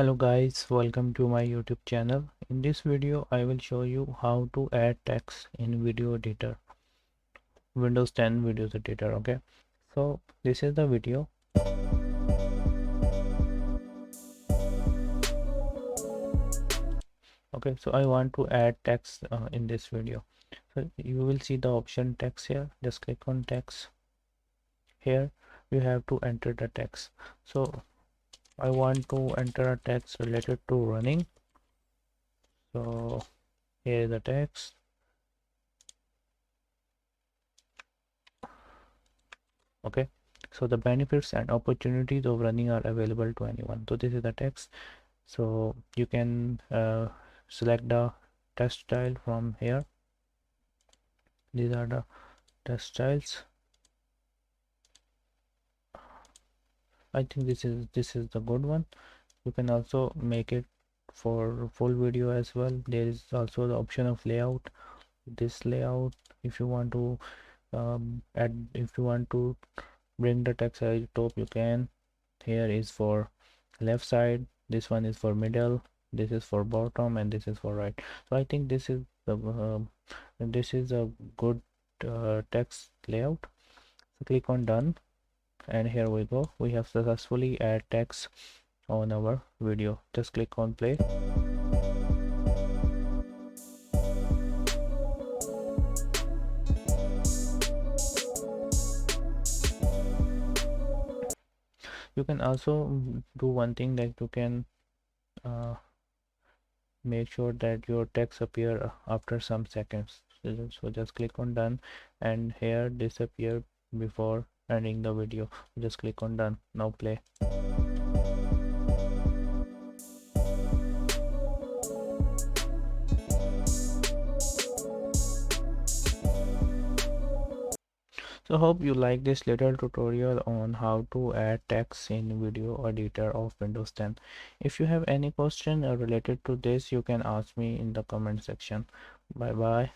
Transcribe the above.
Hello guys, welcome to my YouTube channel. In this video I will show you how to add text in video editor, Windows 10 videos editor. Okay, so this is the video. Okay, so I want to add text in this video. So you will see the option text here. Just click on text. Here you have to enter the text. So I want to enter a text related to running. So here is the text. Okay, so the benefits and opportunities of running are available to anyone. So this is the text. So you can select the text style from here. These are the text styles. I think this is the good one. You can also make it for full video as well. There is also the option of layout. This layout, if you want to if you want to bring the text at the top, you can. Here is for left side, this one is for middle, this is for bottom, and this is for right. So I think this is a good text layout. So click on done, and here we go. We have successfully add text on our video. Just click on play. You can also do one thing, that you can make sure that your text appear after some seconds. So just click on done, and here disappear before ending the video. Just click on done. Now play. So hope you like this little tutorial on how to add text in video editor of Windows 10. If you have any question related to this, you can ask me in the comment section. Bye bye.